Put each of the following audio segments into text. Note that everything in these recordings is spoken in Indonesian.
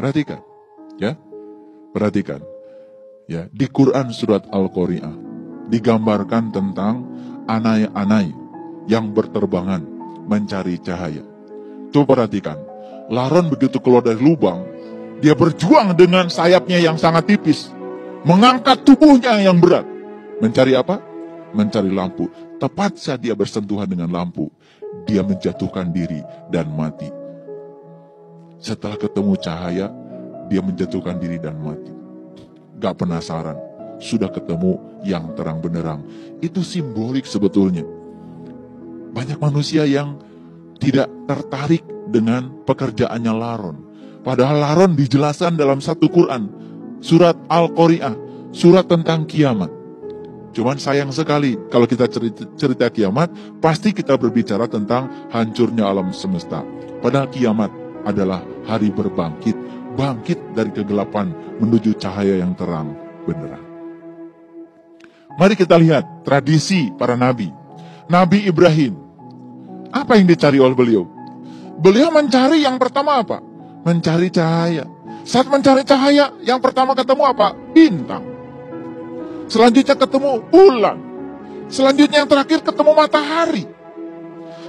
Perhatikan, ya. Perhatikan. Ya, di Quran surat Al-Qari'ah digambarkan tentang anai-anai yang berterbangan mencari cahaya. Coba perhatikan. Laron begitu keluar dari lubang, dia berjuang dengan sayapnya yang sangat tipis, mengangkat tubuhnya yang berat. Mencari apa? Mencari lampu. Tepat saat dia bersentuhan dengan lampu, dia menjatuhkan diri dan mati. Setelah ketemu cahaya, dia menjatuhkan diri dan mati. Gak penasaran, sudah ketemu yang terang benderang. Itu simbolik sebetulnya. Banyak manusia yang tidak tertarik dengan pekerjaannya Laron. Padahal Laron dijelaskan dalam satu Quran, surat Al-Qari'ah, surat tentang kiamat. Cuman sayang sekali, kalau kita cerita kiamat, pasti kita berbicara tentang hancurnya alam semesta. Padahal kiamat adalah hari berbangkit, bangkit dari kegelapan menuju cahaya yang terang benderang. Mari kita lihat tradisi para nabi. Nabi Ibrahim, apa yang dicari oleh beliau? Beliau mencari yang pertama apa? Mencari cahaya. Saat mencari cahaya, yang pertama ketemu apa? Bintang. Selanjutnya ketemu bulan. Selanjutnya yang terakhir ketemu matahari.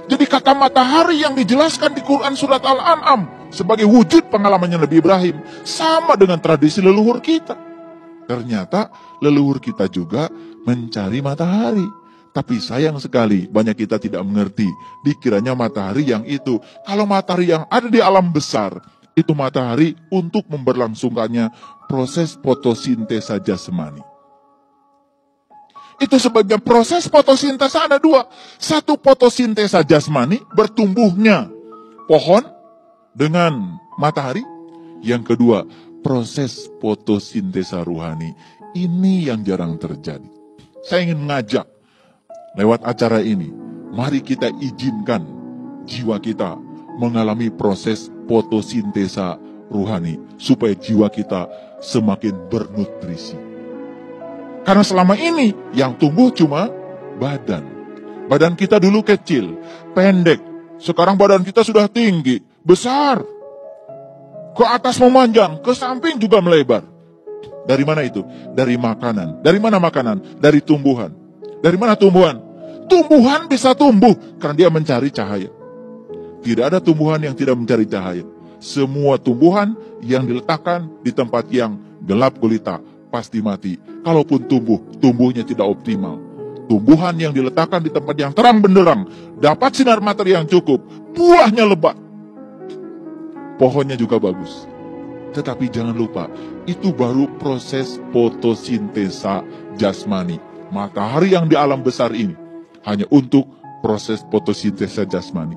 Jadi kata matahari yang dijelaskan di Quran surat Al-An'am sebagai wujud pengalamannya Nabi Ibrahim sama dengan tradisi leluhur kita. Ternyata leluhur kita juga mencari matahari. Tapi sayang sekali banyak kita tidak mengerti. Dikiranya matahari yang itu. Kalau matahari yang ada di alam besar, itu matahari untuk memberlangsungkannya proses fotosintesa jasmani. Itu sebabnya proses fotosintesa ada dua. Satu, fotosintesa jasmani, bertumbuhnya pohon dengan matahari. Yang kedua, proses fotosintesa ruhani. Ini yang jarang terjadi. Saya ingin mengajak lewat acara ini, mari kita izinkan jiwa kita mengalami proses fotosintesa ruhani supaya jiwa kita semakin bernutrisi. Karena selama ini yang tumbuh cuma badan. Badan kita dulu kecil, pendek. Sekarang badan kita sudah tinggi, besar. Ke atas memanjang, ke samping juga melebar. Dari mana itu? Dari makanan. Dari mana makanan? Dari tumbuhan. Dari mana tumbuhan? Tumbuhan bisa tumbuh karena dia mencari cahaya. Tidak ada tumbuhan yang tidak mencari cahaya. Semua tumbuhan yang diletakkan di tempat yang gelap gulita pasti mati. Kalaupun tumbuhnya tidak optimal. Tumbuhan yang diletakkan di tempat yang terang benderang, dapat sinar matahari yang cukup, buahnya lebat. Pohonnya juga bagus. Tetapi jangan lupa, itu baru proses fotosintesa jasmani. Matahari yang di alam besar ini hanya untuk proses fotosintesa jasmani.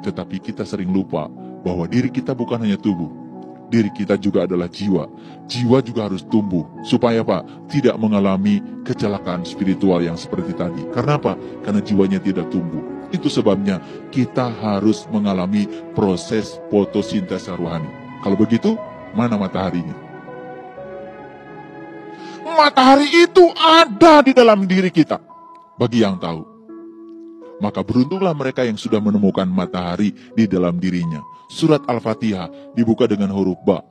Tetapi kita sering lupa bahwa diri kita bukan hanya tubuh. Diri kita juga adalah jiwa. Jiwa juga harus tumbuh. Supaya apa? Tidak mengalami kecelakaan spiritual yang seperti tadi. Karena apa? Karena jiwanya tidak tumbuh. Itu sebabnya kita harus mengalami proses fotosintesa rohani. Kalau begitu, mana mataharinya? Matahari itu ada di dalam diri kita. Bagi yang tahu. Maka beruntunglah mereka yang sudah menemukan matahari di dalam dirinya. Surat Al-Fatihah dibuka dengan huruf Ba,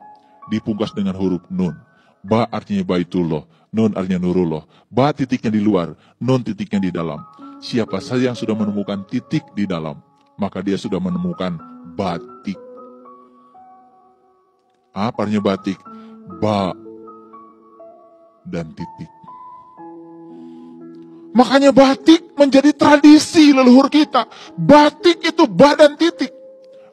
dipungkas dengan huruf Nun. Ba artinya Baitullah, Nun artinya Nurullah. Ba titiknya di luar, Nun titiknya di dalam. Siapa saja yang sudah menemukan titik di dalam, maka dia sudah menemukan batik. Apa artinya batik? Ba dan titik. Makanya batik menjadi tradisi leluhur kita. Batik itu badan titik.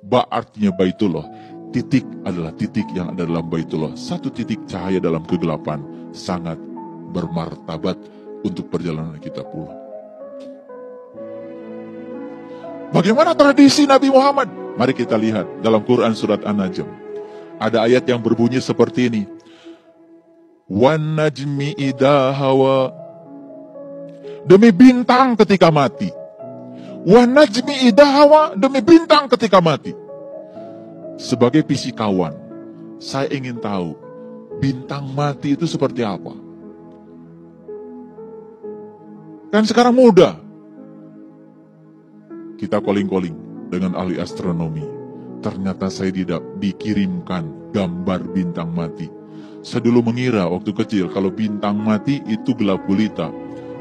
Ba artinya Baitullah. Titik adalah titik yang ada dalam Baitullah. Satu titik cahaya dalam kegelapan. Sangat bermartabat untuk perjalanan kita pulang. Bagaimana tradisi Nabi Muhammad? Mari kita lihat dalam Quran surat An-Najm. Ada ayat yang berbunyi seperti ini. Wan najmi idha hawa. Demi bintang ketika mati. Wan najmi idha hawa. Demi bintang ketika mati. Sebagai fisikawan, saya ingin tahu bintang mati itu seperti apa. Kan sekarang mudah. Kita calling-calling dengan ahli astronomi. ternyata saya dikirimkan gambar bintang mati. Saya dulu mengira waktu kecil kalau bintang mati itu gelap gulita.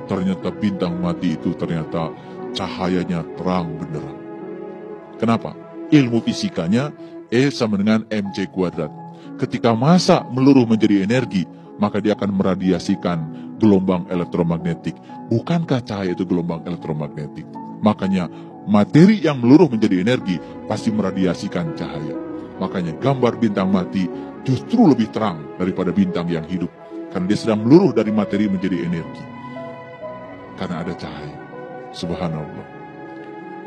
Ternyata bintang mati itu ternyata cahayanya terang benderang. Kenapa? Ilmu fisikanya E sama dengan mc kuadrat. Ketika massa meluruh menjadi energi, maka dia akan meradiasikan gelombang elektromagnetik. Bukankah cahaya itu gelombang elektromagnetik? Makanya materi yang meluruh menjadi energi pasti meradiasikan cahaya. Makanya gambar bintang mati justru lebih terang daripada bintang yang hidup. Karena dia sedang meluruh dari materi menjadi energi. Karena ada cahaya. Subhanallah.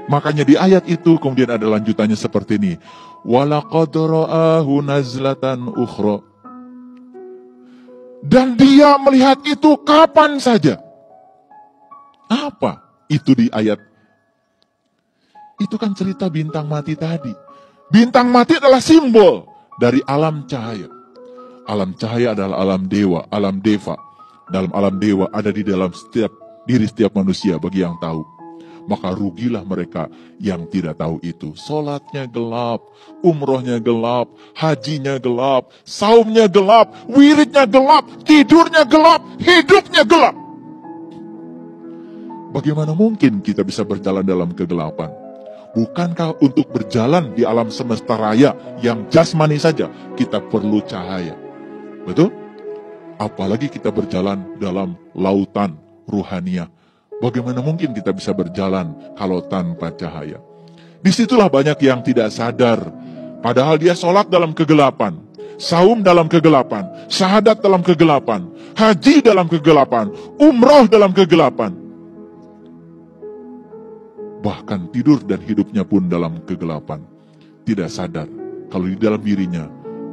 Makanya di ayat itu kemudian ada lanjutannya seperti ini. وَلَقَدْ رَآهُ نَزْلَةً أُخْرَى. Dan dia melihat itu kapan saja. Apa itu di ayat? Itu kan cerita bintang mati tadi. Bintang mati adalah simbol dari alam cahaya. Alam cahaya adalah alam dewa, alam deva. Dalam alam dewa ada di dalam diri setiap manusia bagi yang tahu. Maka rugilah mereka yang tidak tahu itu. Salatnya gelap, umrohnya gelap, hajinya gelap, saumnya gelap, wiridnya gelap, tidurnya gelap, hidupnya gelap. Bagaimana mungkin kita bisa berjalan dalam kegelapan? Bukankah untuk berjalan di alam semesta raya yang jasmani saja kita perlu cahaya? Betul? Apalagi kita berjalan dalam lautan ruhaniah. Bagaimana mungkin kita bisa berjalan kalau tanpa cahaya? Disitulah banyak yang tidak sadar. Padahal dia sholat dalam kegelapan, saum dalam kegelapan, syahadat dalam kegelapan, haji dalam kegelapan, umroh dalam kegelapan. Bahkan tidur dan hidupnya pun dalam kegelapan. Tidak sadar kalau di dalam dirinya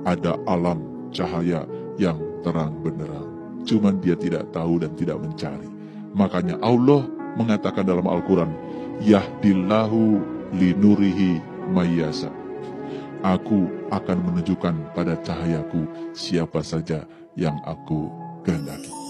ada alam cahaya yang terang benderang. Cuman dia tidak tahu dan tidak mencari. Makanya Allah mengatakan dalam Al-Quran, Yahdillahu linurihi mayyasa. Aku akan menunjukkan pada cahayaku siapa saja yang aku kehendaki.